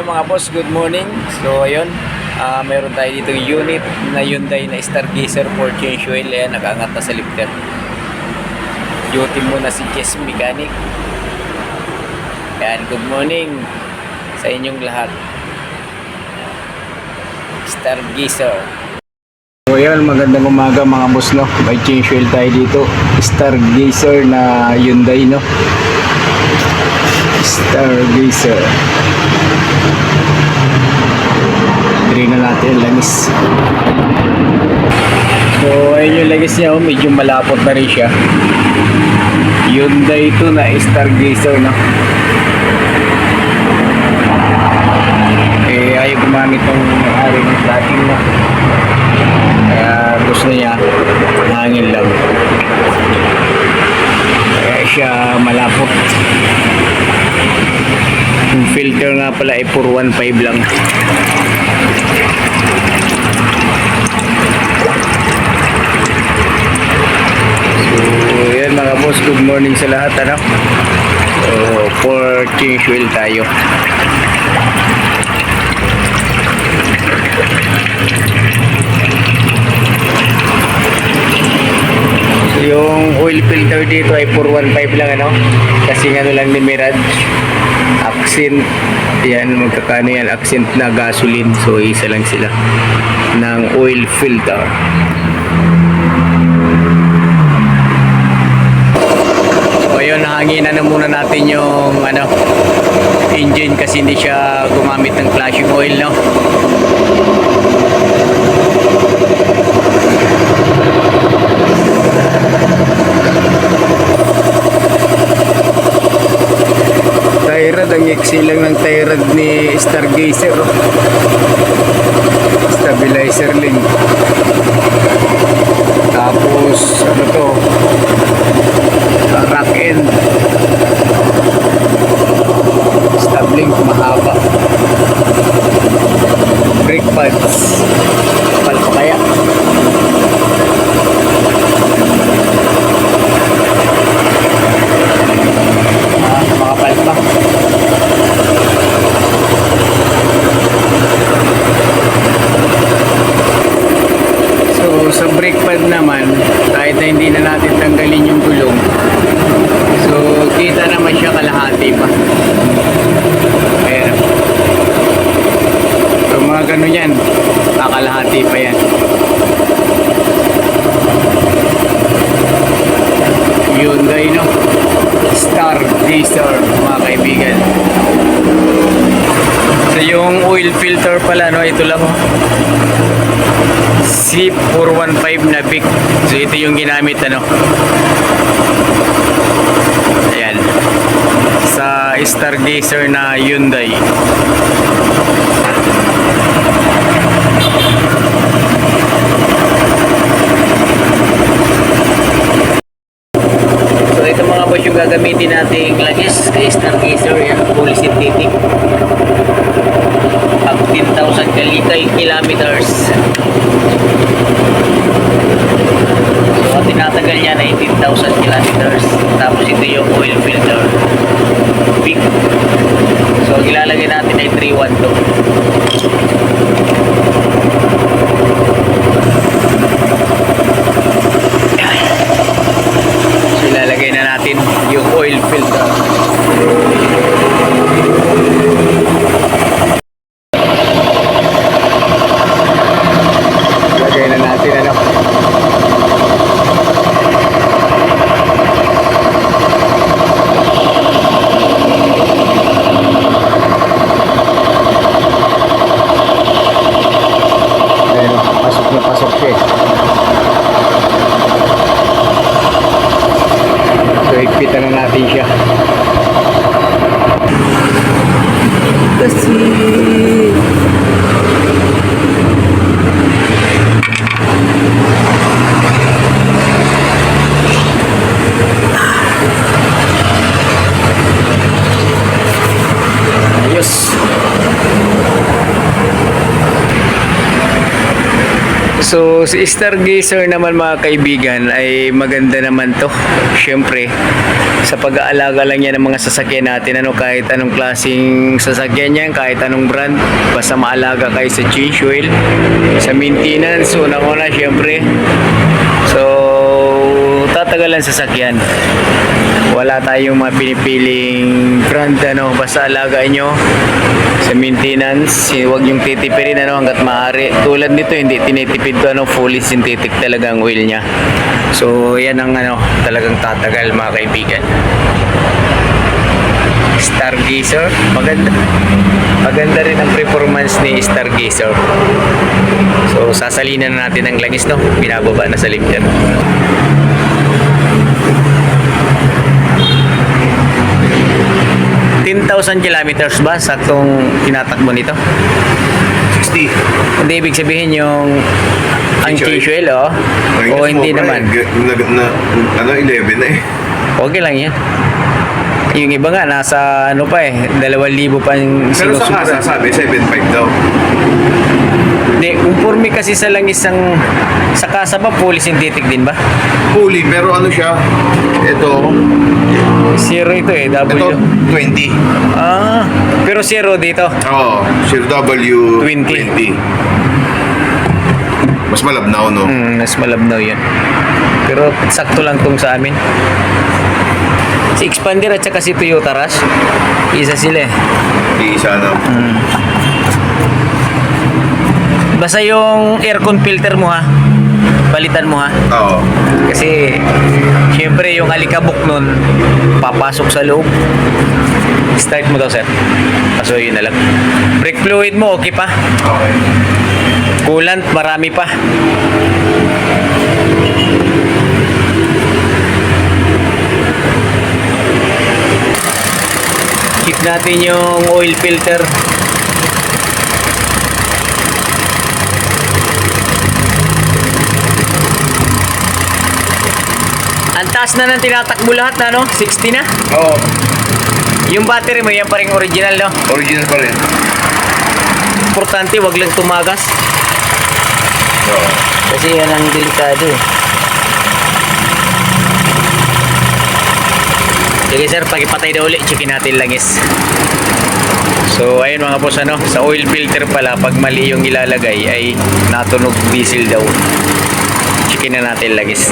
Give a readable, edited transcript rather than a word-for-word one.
mga boss, good morning. So ayun, meron tayo dito unit na Hyundai na Stargazer for change oil. Ayan, nakaangat na sa lifter. Duty muna si Jess Mechanic. Ayan, good morning sa inyong lahat. Stargazer. So ayan, magandang umaga mga boss, no? May change oil tayo dito. Stargazer na Hyundai, no? Stargazer. Try na natin yung langis. So ayun yung langis niya, oh, medyo malapot na rin siya. Hyundai ito na Stargazer, no? Eh ayaw gumamit ng ari ng plating, no? Kaya gusto niya hangin lang, kaya siya malapot. Yung filter nga pala ay 415 lang. So yan mga boss, good morning sa lahat, ano? So for change oil tayo. So yung oil filter dito ay 415 lang, ano? Kasi ano lang ni Mirage accent, yan, magkakano yan, accent na gasoline. So isa lang sila ng oil filter. So ayun, nahanginan na muna natin yung ano, engine kasi hindi siya gumamit ng flashing oil, no? Tyrad, ang iksi lang ng Tyrad ni Stargazer, oh. Stabilizer link. Tapos ano to, rack end. Stab link mahaba. Brake pads kapal pa kaya. Makapal pa. So sa brake pad naman, kahit na hindi na natin tanggalin yung gulong, so kita naman siya kalahati pa. Ayan. So mga ganun yan, kalahati pa yan. Hyundai, no? Stargazer, mga kaibigan. So yung oil filter pala, no, ito lang, oh. C415 na big. So ito yung ginamit, ano, ayan, sa Stargazer na Hyundai. So ito mga boss yung gagamitin nating langis sa Stargazer. Yan, fully synthetic, up 10,000 kilometers. So tinatagal niya na 18,000 kilometers. Tapos ito yung oil filter big. So ilalagay natin ay 312. So ilalagay na natin yung oil filter. Lagay na natin, ano. So, si Stargazer naman mga kaibigan ay maganda naman to. Siyempre, sa pag-aalaga lang yan ng mga sasakyan natin, ano, kahit anong klaseng sasakyan yan, kahit anong brand, basta maalaga kayo sa change oil, sa maintenance, unang-una siyempre. So, tatagalan sasakyan. Wala tayong mga pinipiling brand, ano, basta alagaan nyo sa maintenance, huwag yung titipirin, ano, hanggat maaari. Tulad nito, hindi tinitipid to, ano, fully synthetic talaga ang oil niya. So, yan ang, ano, talagang tatagal mga kaibigan. Stargazer, maganda. Maganda rin ang performance ni Stargazer. So, sasalinan na natin ang langis, no? Binababa na sa lifter. 10,000 kilometers ba saktong tinatakbo nito? 60. Hindi ibig sabihin yung ang change oil, oh? O hindi naman? Ano, 11 na eh. Okay lang yan. Yung iba nga, nasa ano pa eh, 2,000 pa yung Pero sa sinusubra. kasa, sabi, 7.5 daw. Hindi, conforme kasi sa lang isang, sa kasa ba, fully synthetic din ba? Fully, pero ano siya? Ito, Zero ito eh, W. ito 20. Ah, pero zero dito. Oo, Sir W 20. Mas malabnaw, no? Mas malabnaw yan. Pero sakto lang tong sa amin. Si Expander at saka si Toyota Rush, isa sila eh. Iisa na. Basta yung aircon filter mo ha, palitan mo ha. Oo. Kasi syempre yung alikabok nun papasok sa loob. Start mo daw sir. So yun na lang. Brake fluid mo okay pa. Okay. Coolant marami pa. Check natin yung oil filter. Ang taas na ng tinatakbo lahat na, no? 60 na. Oo. Yung battery mo, yan pa rin original, no? Original pa rin. Importante, wag lang tumagas. Oo. Kasi yan ang delikado, eh. Sige sir, pagipatay na uli, checkin natin langis. So ayun mga boss, ano, sa oil filter pala, pag mali yung ilalagay ay natunog diesel daw. Checkin na natin langis.